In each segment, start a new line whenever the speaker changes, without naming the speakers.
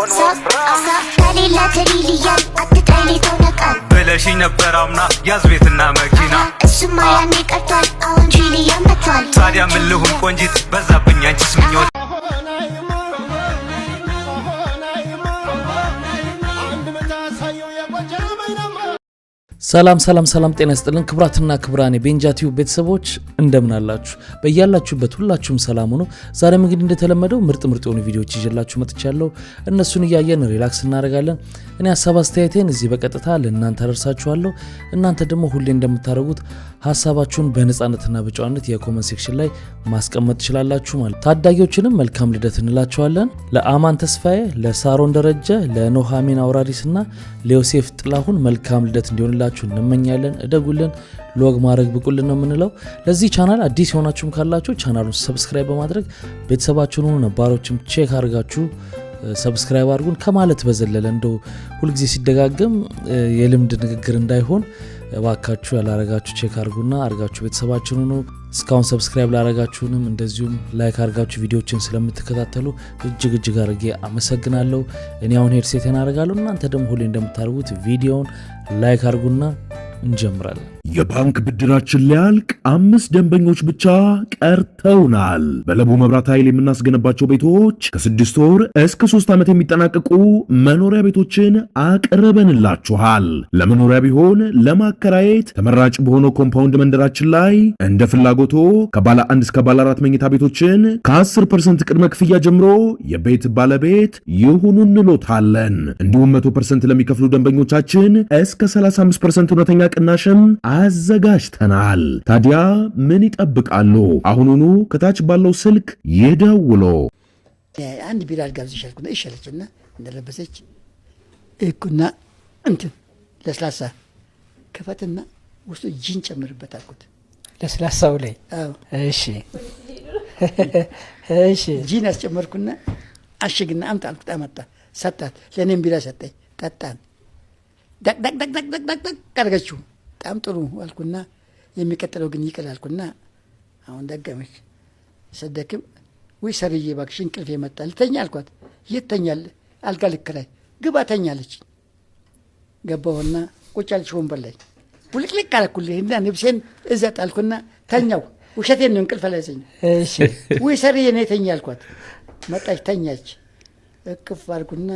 ከሌላ ትሪሊየን አትጣይሌ ተውነቃል
ብለሽኝ ነበር አምና ያዝ ቤትና መኪና
እሱማ ያኔ ቀርቷል አሁን ትሪሊየን መጥቷል
ታዲያ ምን ልሁን ቆንጂት በዛብኝ አንቺስ ምኞት
ሰላም ጤና ይስጥልን ክብራትና ክብራኔ ቤንጃቲው ቤተሰቦች እንደምን አላችሁ በእያላችሁበት ሁላችሁም ሰላም ሆኖ ዛሬም እንግዲህ እንደተለመደው ምርጥ የሆኑ ቪዲዮዎች ይዤላችሁ መጥቻለሁ እነሱን እያየን ሪላክስ እናደርጋለን እኔ ሐሳብ አስተያየቴን እዚህ በቀጥታ ለእናንተ አደርሳችኋለሁ እናንተ ደግሞ ሁሌ እንደምታደርጉት ሐሳባችሁን በነጻነትና በጨዋነት የኮሜንት ሴክሽን ላይ ማስቀመጥ ትችላላችሁ ማለት ታዳጊዎችንም መልካም ልደት እንላችኋለን ለአማን ተስፋዬ ለሳሮን ደረጀ ለኖሃሚን አውራሪስና ለዮሴፍ ጥላሁን መልካም ልደት እንዲሆንላችሁ እንመኛለን እደጉልን ሎግ ማድረግ ብቁልን ነው የምንለው ለዚህ ቻናል አዲስ የሆናችሁም ካላችሁ ቻናሉን ሰብስክራይብ በማድረግ ቤተሰባችሁን ሆነ ነባሮችም ቼክ አድርጋችሁ ሰብስክራይብ አድርጉን ከማለት በዘለለ እንደው ሁሉ ጊዜ ሲደጋገም የልምድ ንግግር እንዳይሆን ባካችሁ ያላረጋችሁ ቼክ አድርጉና አድርጋችሁ ቤተሰባችሁን ሆነ እስካሁን ሰብስክራይብ ላረጋችሁንም እንደዚሁም ላይክ አድርጋችሁ ቪዲዮዎችን ስለምትከታተሉ እጅግ አድርጌ አመሰግናለሁ እኔ አሁን ሄድሴቴን አደርጋለሁ እናንተ ደግሞ ሁሌ እንደምታደርጉት ቪዲዮውን ላይክ አድርጉና እንጀምራለን
የባንክ ብድራችን ሊያልቅ 5 ደንበኞች ብቻ ቀርተውናል በለቡ መብራት ኃይል የምናስገነባቸው ቤቶች ከ6 ወር እስከ 3 ዓመት የሚጠናቀቁ መኖሪያ ቤቶችን አቅርበንላችኋል ለመኖሪያ ቢሆን ለማከራየት ተመራጭ በሆነው ኮምፓውንድ መንደራችን ላይ እንደ ፍላጎቶ ከባለ 1 እስከ ባለ 4 መኝታ ቤቶችን ከ10% ቅድመ ክፍያ ጀምሮ የቤት ባለቤት ይሁኑ እንሎታለን እንዲሁም 100% ለሚከፍሉ ደንበኞቻችን እስከ 35% እውነተኛ ቅናሽም አዘጋጅተናል ታዲያ ምን ይጠብቃሉ አሁኑኑ ከታች ባለው ስልክ ይደውሉ
አንድ ቢራል ጋብዝሽ አልኩና ይሻለችና እንደለበሰች እኩና እንትን ለስላሳ ከፈትና ውስጡ ጂን ጨምርበት አልኩት
ለስላሳው ላይ እሺ ጂን
አስጨመርኩና አሽግና አምጣ አልኩት አመጣ ሰጣት ለኔም ቢራ ሰጠኝ ጠጣን ዳክ አድርገችው በጣም ጥሩ አልኩና የሚቀጥለው ግን ይቀር አልኩና አሁን ደገመች ሰደክም ወይ ሰርዬ እባክሽ እንቅልፍ የመጣ ልተኛ አልኳት የት ተኛለህ አልጋ ልከራይ ግባ ተኛለች ገባሁና ቁጭ አልሽ ወንበር ላይ ውልቅልቅ አልኩልኝና ልብሴን እዛ ጣልኩና ተኛው ውሸቴን ነው እንቅልፍ አላዘኝ
እሺ
ወይ ሰርዬ ነኝ ተኛ አልኳት መጣች ተኛች እቅፍ አልኩና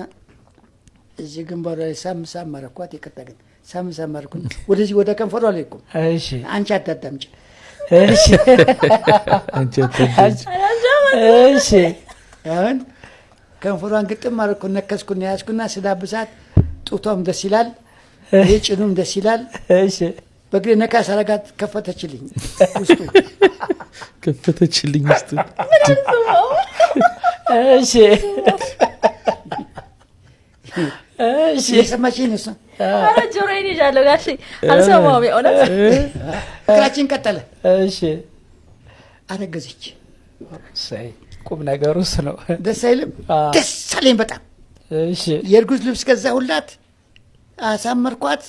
እዚህ ግንባሯ ላይ ሳም አረኳት ይቀጣ ግን ሳም አረኩና ወደዚህ ወደ ከንፈሯ አልኩም
እሺ
አንቺ አታዳምጪ
እሺ እሺ
አሁን ከንፈሯን ግጥም አረኩና ነከስኩና ያዝኩና ስዳብሳት ጡቷም ደስ ይላል የጭኑም ደስ ይላል
እሺ
በግሬ ነካ ሰረጋት ከፈተችልኝ ውስጡ
እሺ እሺ
የሰማችኝ ነው
አረ ጆሮዬን ይዣለሁ ጋሼ አልሰማሁም የእውነት
ፍቅራችን ቀጠለ
እሺ
አረገዘች
ሳይ ቁም ነገሩስ ነው
ደስ አይልም ደስ አለኝ በጣም
እሺ
የእርጉዝ ልብስ ገዛሁላት አሳመርኳት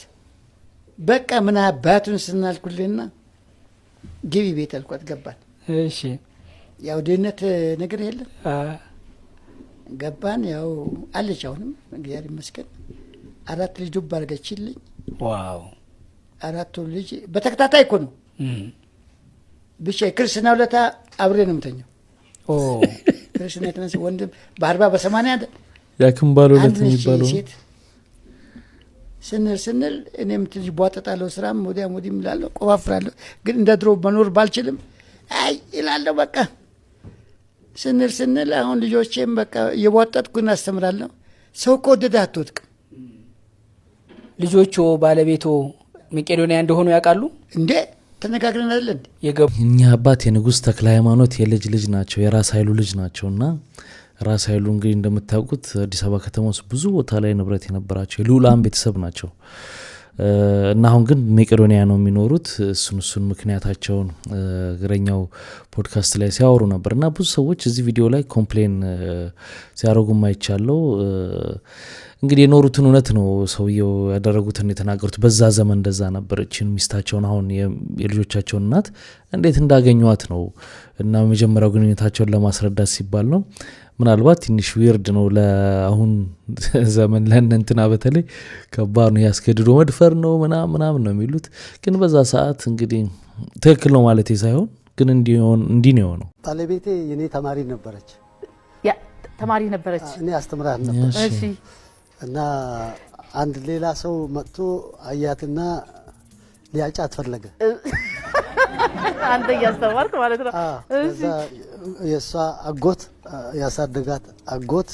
በቃ ምን አባቱን ስናልኩልና ግቢ ቤት አልኳት ገባን
እሺ
ያው ድህነት ነገር የለም ገባን ያው አለች አሁንም እግዚአብሔር ይመስገን 4 ልጅ ዱብ አድርገችልኝ
ዋው
4 ልጅ በተከታታይ እኮ ነው ብቻ ክርስትናው ለታ አብሬ ነው የምተኛው ክርስትና የተነሳ ወንድም በ40 በ80
ያክምባሎ ለት የሚባለው
ስንል እኔም ትንሽ ቧጠጣለሁ ስራም ወዲያም እላለሁ ቆፋፍራለሁ ግን እንደ ድሮ መኖር ባልችልም አይ እላለሁ በቃ ስንል አሁን ልጆቼም በቃ የቧጠጥኩ እናስተምራለሁ ሰው ከወደደ አትወድቅም
ልጆቹ ባለቤቱ መቄዶንያ እንደሆኑ ያውቃሉ እንዴ
ተነጋግረን አይደል እንዴ
እኛ አባት የንጉስ ተክለ ሃይማኖት የልጅ ናቸው የራስ ኃይሉ ልጅ ናቸውና ራስ ኃይሉ እንግዲህ እንደምታውቁት አዲስ አበባ ከተማ ውስጥ ብዙ ቦታ ላይ ንብረት የነበራቸው የልዑላን ቤተሰብ ናቸው እና አሁን ግን መቄዶንያ ነው የሚኖሩት እሱን ምክንያታቸውን ግረኛው ፖድካስት ላይ ሲያወሩ ነበርና ብዙ ሰዎች እዚህ ቪዲዮ ላይ ኮምፕሌን ሲያደርጉ ማይቻለው እንግዲህ የኖሩትን እውነት ነው ሰውየው ያደረጉትን የተናገሩት በዛ ዘመን እንደዛ ነበር እቺን ሚስታቸውን አሁን የልጆቻቸውን እናት እንዴት እንዳገኙት ነው እና መጀመሪያው ግንኙነታቸውን ለማስረዳት ሲባል ነው ምናልባት ትንሽ ዊርድ ነው ለአሁን ዘመን ለእነንትና በተለይ ከባድ ነው ያስገድዶ መድፈር ነው ምናምን ነው የሚሉት ግን በዛ ሰዓት እንግዲህ ትክክል ነው ማለት ሳይሆን ግን እንዲህ ነው የሆነው
ባለቤቴ የኔ ተማሪ ነበረች
ተማሪ ነበረች
እኔ አስተምራት ነበር
እሺ
እና አንድ ሌላ ሰው መጥቶ አያትና ሊያጫት ፈለገ
አንተ ያስተማርክ ማለት ነው
እዛ የሷ አጎት ያሳደጋት አጎት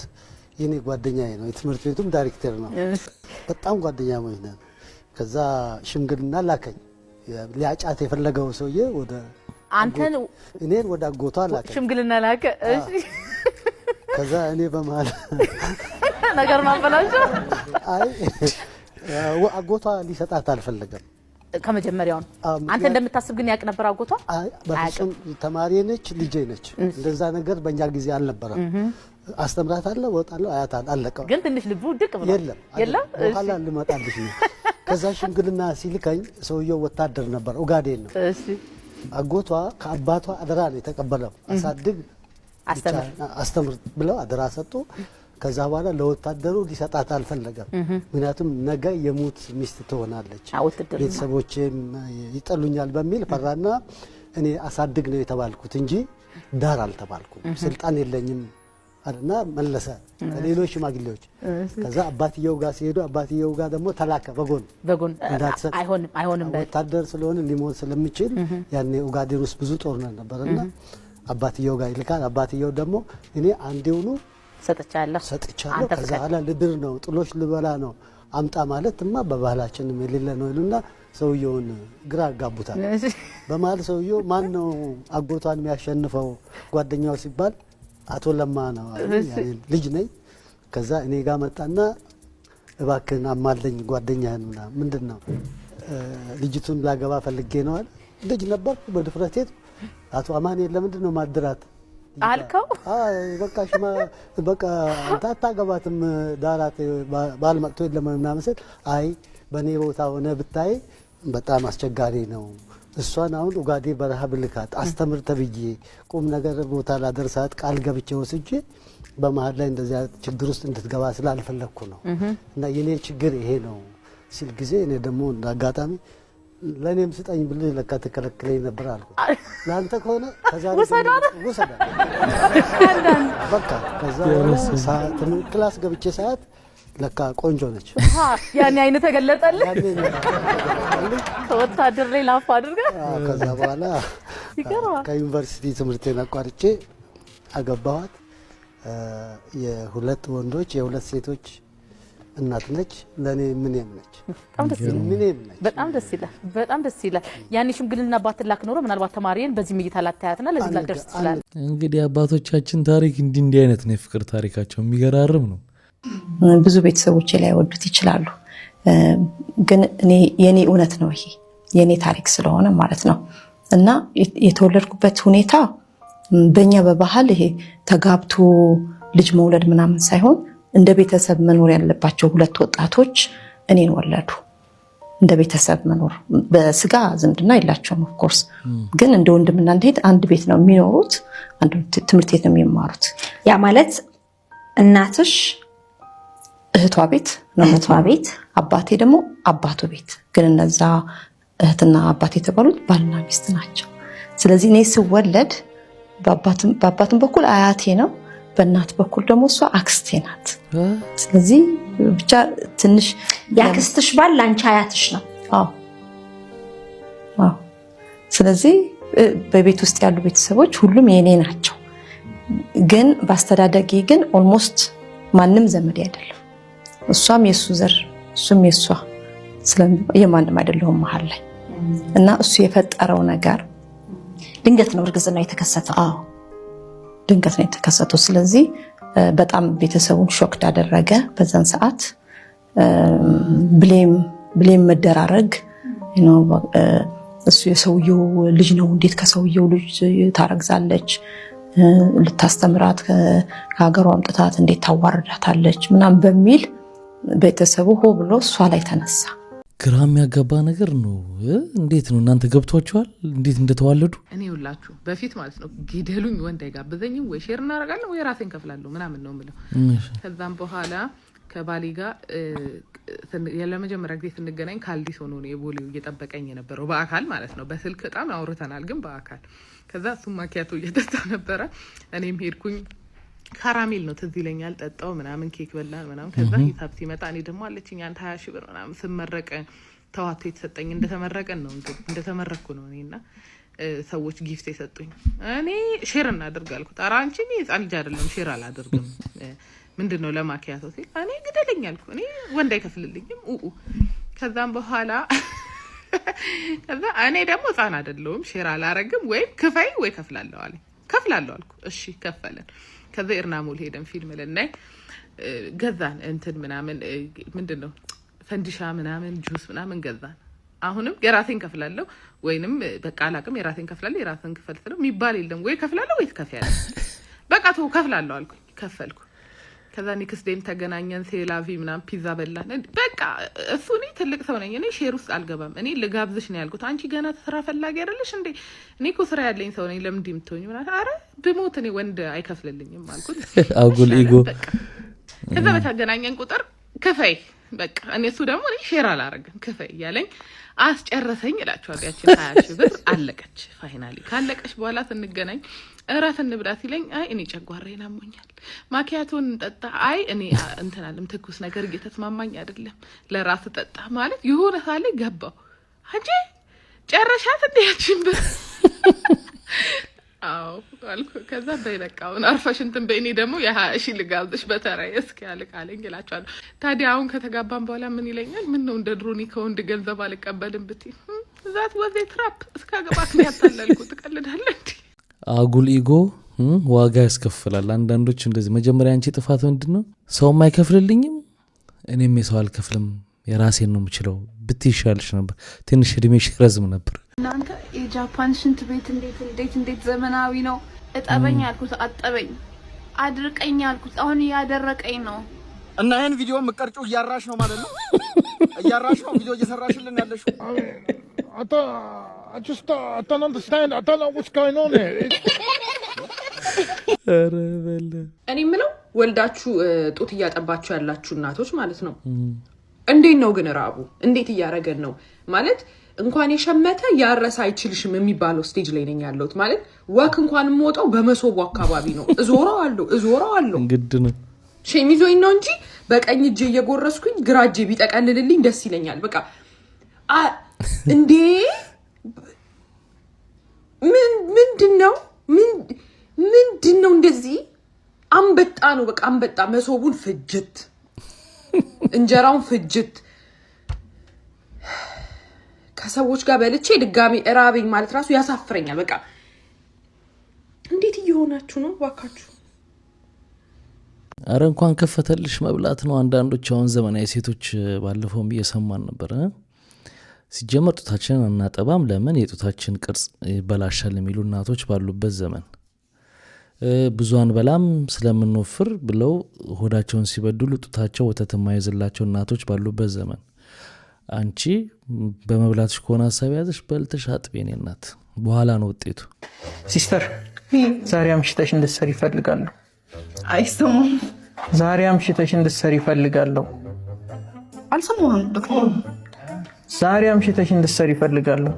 የኔ ጓደኛዬ ነው የትምህርት ቤቱም ዳይሬክተር ነው በጣም ጓደኛሞች ነን ከዛ ሽምግልና ላከኝ ሊያጫት የፈለገው ሰውዬ ወደ
አንተን
እኔን ወደ አጎቷ ላከኝ
ሽምግልና ላከ እሺ
ከዛ እኔ በመሃል
ነገር ማፈላቸው
አይ አጎቷ ሊሰጣት አልፈለገም
ከመጀመሪያው አንተ እንደምታስብ ግን ያቅ ነበር አጎቷ
አይ በፍጹም ተማሪ ነች ልጅ ነች እንደዛ ነገር በእኛ ጊዜ አልነበረም አስተምራታለሁ ወጣለሁ አያታል አለቀ
ግን ትንሽ ልቡ ድቅ ብሎ
የለም በኋላ ልመጣልሽ ነው ከዛ ሽምግልና ሲልከኝ ሰውየው ወታደር ነበር ኦጋዴን ነው
እሺ
አጎቷ ከአባቷ አደራ ነው የተቀበለው አሳድግ አስተምር ብለው አደራ ሰጡ ከዛ በኋላ ለወታደሩ ሊሰጣት አልፈለገም ምክንያቱም ነገ የሙት ሚስት ትሆናለች ቤተሰቦቼም ይጠሉኛል በሚል ፈራና እኔ አሳድግ ነው የተባልኩት እንጂ ዳር አልተባልኩም ስልጣን የለኝም አለና መለሰ ከሌሎች ሽማግሌዎች ከዛ አባትየው ጋር ሲሄዱ አባትየው ጋር ደግሞ ተላከ በጎን
አይሆንም
ወታደር ስለሆነ ሊሞት ስለሚችል ያኔ ኡጋዴን ውስጥ ብዙ ጦርነት ነበርና አባትየው ጋር ይልካል አባትየው ደግሞ እኔ አንዴውኑ ሰጥቻለሁ ከዛ ኋላ ልድር ነው ጥሎሽ ልበላ ነው አምጣ ማለትማ በባህላችንም የሌለ ነው ይሉና ሰውየውን ግራ አጋቡታል በመሃል ሰውየው ማን ነው አጎቷን የሚያሸንፈው ጓደኛው ሲባል አቶ ለማ ነው ልጅ ነኝ ከዛ እኔ ጋር መጣና እባክህን አማልደኝ ጓደኛህን ምንድነው ልጅቱን ላገባ ፈልጌ ነው አለ ልጅ ነበር በድፍረቴ አቶ አማኑኤል ለምንድነው ማድራት
አልከው
በቃ ታታገባትም ዳራት ባልመጥቶ ለማምናም ሰጥ አይ በኔ ቦታ ሆነ ብታይ በጣም አስቸጋሪ ነው እሷን አሁን ኡጋዴ በረሃ ብልካት አስተምር ተብዬ ቁም ነገር ቦታ ላደርሳት ቃል ገብቼ ወስጄ በመሃል ላይ እንደዚያ ችግር ውስጥ እንድትገባ ስላልፈለኩ ነው እና የኔ ችግር ይሄ ነው ሲል ጊዜ እኔ ደግሞ እንዳጋጣሚ ለኔም ስጠኝ ብለህ ለካ ተከለከለኝ ነበር አልኩ ላንተ ከሆነ ከዛሬ ወሰዳ በቃ ከዛ ክላስ ገብቼ ሰዓት ለካ ቆንጆ ነች
ያኔ አይነ ተገለጠልህ ወታደር ላይ ላፍ አድርጋ
ከዛ በኋላ ከዩኒቨርሲቲ ትምህርቴን አቋርጬ አገባኋት የሁለት ወንዶች የሁለት ሴቶች እናት ነች ለኔ ምንም ነች
በጣም ደስ ይላል ያኔ ሽምግልና ባትላክ ኖሮ ምናልባት ተማሪን በዚህ ምይታ ላታያትና ለዚህ ላደርስ ይችላል
እንግዲህ አባቶቻችን ታሪክ እንዲህ አይነት ነው ፍቅር ታሪካቸው የሚገራርም ነው
ብዙ ቤተሰቦች ላይ ወዱት ይችላሉ ግን የኔ እውነት ነው ይሄ የኔ ታሪክ ስለሆነ ማለት ነው እና የተወለድኩበት ሁኔታ በእኛ በባህል ይሄ ተጋብቶ ልጅ መውለድ ምናምን ሳይሆን እንደ ቤተሰብ መኖር ያለባቸው ሁለት ወጣቶች እኔን ወለዱ እንደ ቤተሰብ መኖር በስጋ ዝምድና የላቸውም ኦፍ ኮርስ ግን እንደ ወንድምና እንደ እህት አንድ ቤት ነው የሚኖሩት አንድ ትምህርት ቤት ነው የሚማሩት
ያ ማለት እናትሽ
እህቷ ቤት ነው እህቷ ቤት አባቴ ደግሞ አባቱ ቤት ግን እነዛ እህትና አባቴ የተባሉት ባልና ሚስት ናቸው ስለዚህ እኔ ስወለድ በአባትም በኩል አያቴ ነው በእናት በኩል ደግሞ እሷ አክስቴ ናት ስለዚህ ብቻ ትንሽ
ያክስትሽ ባል ላንቺ አያትሽ ነው
አዎ ስለዚህ በቤት ውስጥ ያሉ ቤተሰቦች ሁሉም የኔ ናቸው ግን በአስተዳደጌ ግን ኦልሞስት ማንም ዘመድ አይደለም እሷም የሱ ዘር እሱም የሷ የማንም አይደለሁም መሃል ላይ እና እሱ የፈጠረው ነገር
ድንገት ነው እርግዝና የተከሰተው
አዎ ድንገት ነው የተከሰተው ስለዚህ በጣም ቤተሰቡን ሾክ አደረገ በዛን ሰዓት ብሌም መደራረግ እሱ የሰውየው ልጅ ነው እንዴት ከሰውየው ልጅ ታረግዛለች ልታስተምራት ከሀገሯ አምጥታት እንዴት ታዋርዳታለች ምናም በሚል ቤተሰቡ ሆ ብሎ እሷ ላይ ተነሳ
ግራም ያጋባ ነገር ነው። እንዴት ነው እናንተ ገብቷችኋል? እንዴት እንደተዋለዱ
እኔ ሁላችሁ በፊት ማለት ነው ጊደሉኝ ወንድ አይጋብዘኝም ወይ ሼር እናደርጋለን ወይ ራሴን ከፍላለሁ ምናምን ነው የምለው። ከዛም በኋላ ከባሌ ጋር ለመጀመሪያ ጊዜ ስንገናኝ ካልዲስ ሆኖ ነው የቦሌው እየጠበቀኝ የነበረው በአካል ማለት ነው። በስልክ በጣም አውርተናል ግን በአካል ከዛ እሱም ማኪያቶ እየጠጣ ነበረ። እኔም ሄድኩኝ ካራሜል ነው ትዝ ይለኛል ጠጣው ምናምን ኬክ በላን ምናምን። ከዛ ሂሳብ ሲመጣ እኔ ደግሞ አለችኝ አንተ 20 ሺህ ብር ምናምን ስመረቅ ተዋቶ የተሰጠኝ እንደተመረቀን ነው እንግዲህ እንደተመረኩ ነው እኔና ሰዎች ጊፍት የሰጡኝ። እኔ ሼር እናድርግ አልኩት። ኧረ አንቺ እኔ ህፃን ልጅ አይደለም ሼር አላደርግም ምንድነው ለማኪያቶ ሲል እኔ ግደለኝ አልኩ። እኔ ወንድ አይከፍልልኝም ከዛም በኋላ ከዛ እኔ ደግሞ ህፃን አይደለሁም ሼር አላረግም ወይም ክፈይ ወይ ከፍላለሁ አለኝ። ከፍላለሁ አልኩ። እሺ ከፈለን። ከዛ ኤርናሞል ሄደን ፊልም ልናይ ገዛን እንትን ምናምን ምንድነው ፈንዲሻ ምናምን ጁስ ምናምን ገዛን። አሁንም የራሴን ከፍላለሁ ወይንም በቃ አላቅም የራሴን ከፍላለሁ የራሴን ክፈል ስለው የሚባል የለም ወይ ከፍላለሁ ወይ ትከፍያለሽ በቃ ተው ከፍላለሁ አልኩኝ። ከፈልኩ። ከዛ ኒክስ ዴም ተገናኘን ሴላቪ ምናምን ፒዛ በላን። በቃ እሱ እኔ ትልቅ ሰው ነኝ እኔ ሼር ውስጥ አልገባም። እኔ ልጋብዝሽ ነው ያልኩት። አንቺ ገና ስራ ፈላጊ አይደለሽ እንዴ? እኔ እኮ ስራ ያለኝ ሰው ነኝ ለምን እንደምትሆኝ ማለት አረ ብሞት እኔ ወንድ አይከፍልልኝም አልኩት።
አጉል ኢጎ።
ከዛ በተገናኘን ቁጥር ክፈይ በቃ እኔ እሱ ደግሞ እኔ ሼር አላረግም ክፈይ ያለኝ አስጨረሰኝ እላችኋለሁ። ያችን 20 ሺህ ብር አለቀች። ፋይናሊ ካለቀች በኋላ ስንገናኝ እራት እንብላ ሲለኝ አይ እኔ ጨጓራዬን አሞኛል ማኪያቶን ጠጣ። አይ እኔ እንትናለም ትኩስ ነገር እየተስማማኝ አይደለም ለራስ ጠጣ ማለት የሆነ ሳለ ገባው። አንቺ ጨረሻት እንዴያችን ብር አው አልኩ። ከዛ በይበቃውን አርፈሽ እንትን በእኔ ደግሞ የ20 ሺህ ልጋብዝሽ በተራይ እስኪ ያልቃለኝ እላችኋለሁ። ታዲያ አሁን ከተጋባን በኋላ ምን ይለኛል? ምን ነው እንደ ድሮኒ ከወንድ ገንዘብ አልቀበልም ብትይ ዛት ወዜ ትራፕ እስካገባክ ነው ያታለልኩ። ትቀልዳለህ እንዴ?
አጉል ኢጎ ዋጋ ያስከፍላል። አንዳንዶች እንደዚህ መጀመሪያ አንቺ ጥፋት ምንድነው ሰውም አይከፍልልኝም እኔም የሰው አልከፍልም የራሴን ነው የምችለው ብትይሻልሽ ነበር ትንሽ እድሜሽ ይረዝም ነበር።
እናንተ የጃፓን ሽንት ቤት እንዴት ዘመናዊ ነው። እጠበኝ አልኩት አጠበኝ፣ አድርቀኝ አልኩት አሁን ያደረቀኝ ነው።
እና ይሄን ቪዲዮ መቀርጩ እያራሽ ነው ማለት ነው። እያራሽ ነው ቪዲዮ እየሰራሽልን ያለሽው። I don't understand. I don't know what's going on here.
እኔ ምለው ወልዳችሁ ጡት እያጠባችሁ ያላችሁ እናቶች ማለት ነው እንዴት ነው ግን ራቡ እንዴት እያረገን ነው ማለት እንኳን የሸመተ ያረሳ አይችልሽም የሚባለው ስቴጅ ላይ ነኝ ያለሁት ማለት ወክ እንኳን የምወጣው በመሶቡ አካባቢ ነው። እዞራዋለሁ ግድ ነው ሸሚዞኝ ነው እንጂ በቀኝ እጄ እየጎረስኩኝ ግራ እጄ ቢጠቀልልልኝ ደስ ይለኛል። በቃ እንዴ ምንድነው እንደዚህ አንበጣ ነው በቃ አንበጣ መሶቡን ፍጅት እንጀራውን ፍጅት ከሰዎች ጋር በልቼ ድጋሚ እራበኝ ማለት ራሱ ያሳፍረኛል። በቃ እንዴት እየሆናችሁ ነው ባካችሁ?
አረ እንኳን ከፈተልሽ መብላት ነው። አንዳንዶች አሁን ዘመናዊ ሴቶች ባለፈውም እየሰማን ነበር ሲጀመር ጡታችንን አናጠባም ለምን የጡታችን ቅርጽ ይበላሻል የሚሉ እናቶች ባሉበት ዘመን ብዙን በላም ስለምንወፍር ብለው ሆዳቸውን ሲበድሉ ጡታቸው ወተት የማይዝላቸው እናቶች ባሉበት ዘመን አንቺ በመብላትሽ ከሆነ ሐሳብ ያዘሽ በልተሽ አጥቤኔ እናት በኋላ ነው ውጤቱ።
ሲስተር ዛሬ አምሽተሽ እንድትሰሪ ይፈልጋለሁ።
አይሰማም።
ዛሬ አምሽተሽ እንድትሰሪ ይፈልጋለሁ።
አልሰማም ዶክተር።
ዛሬ አምሽተሽ እንድትሰሪ ይፈልጋለሁ።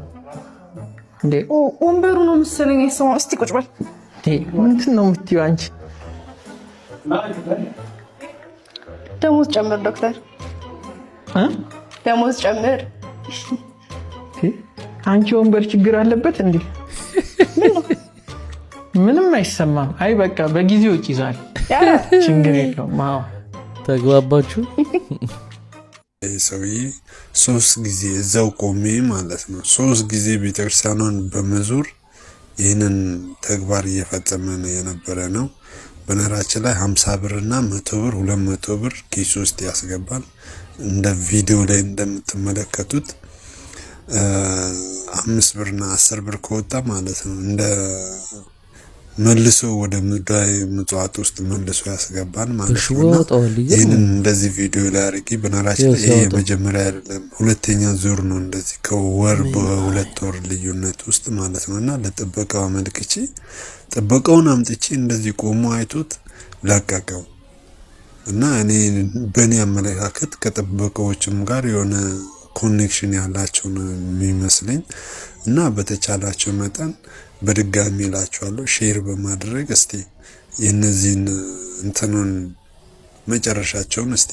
እንዴ
ወንበሩ ነው መሰለኝ አይሰማም። እስቲ ቁጭ በል።
ምንድን ነው የምትይው አንቺ?
ደሞዝ ጨምር ዶክተር ደሞዝ ጨምር።
አንቺ ወንበር ችግር አለበት እንዴ? ምንም አይሰማም። አይ በቃ በጊዜው ይዛል ችግር የለውም። አዎ
ተግባባችሁ?
ሰውዬ 3 ጊዜ እዛው ቆሜ ማለት ነው 3 ጊዜ ቤተክርስቲያኑን በመዞር ይህንን ተግባር እየፈጸመ ነው የነበረ ነው። በነራችን ላይ 50 ብርና 100 ብር 200 ብር ኪስ ውስጥ ያስገባል። እንደ ቪዲዮ ላይ እንደምትመለከቱት 5 ብርና 10 ብር ከወጣ ማለት ነው እንደ መልሶ ወደ ምድራዊ ምጽዋት ውስጥ መልሶ ያስገባን ማለት ነው። ይህንን እንደዚህ ቪዲዮ ላይ አድርጌ በነራችን ላይ ይሄ የመጀመሪያ አይደለም፣ ሁለተኛ ዙር ነው እንደዚህ ከወር በሁለት ወር ልዩነት ውስጥ ማለት ነውና ለጥበቃው አመልክቼ ጥበቃውን አምጥቼ እንደዚህ ቆሞ አይቶት ለቀቀው እና እኔ በእኔ አመለካከት ከጥበቃዎችም ጋር የሆነ ኮኔክሽን ያላቸው ነው የሚመስለኝ እና በተቻላቸው መጠን በድጋሚ እላችኋለሁ ሼር በማድረግ እስቲ የነዚህን እንትኑን መጨረሻቸውን እስቲ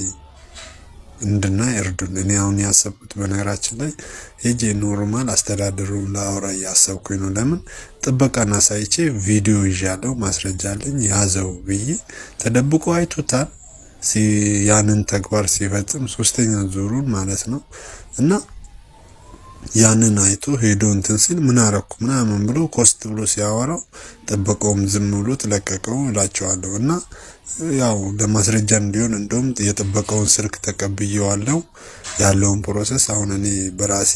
እንድናይ እርዱን። እኔ አሁን ያሰብኩት በነገራችን ላይ ሄጄ ኖርማል አስተዳደሩ ላውራ ያሰብኩኝ ነው። ለምን ጥበቃና ሳይቼ ቪዲዮ ይዣለው ማስረጃ አለኝ ያዘው ብዬ ተደብቆ አይቶታል ያንን ተግባር ሲፈጽም ሶስተኛ ዙሩን ማለት ነው እና ያንን አይቶ ሄዶ እንትን ሲል ምን አረኩ ምናምን ብሎ ኮስት ብሎ ሲያወራው ጥበቃውም ዝም ብሎ ተለቀቀው እላቸዋለሁ እና ያው ለማስረጃ እንዲሆን እንደውም የጥበቃውን ስልክ ተቀብየዋለሁ ያለውን ፕሮሰስ አሁን እኔ በራሴ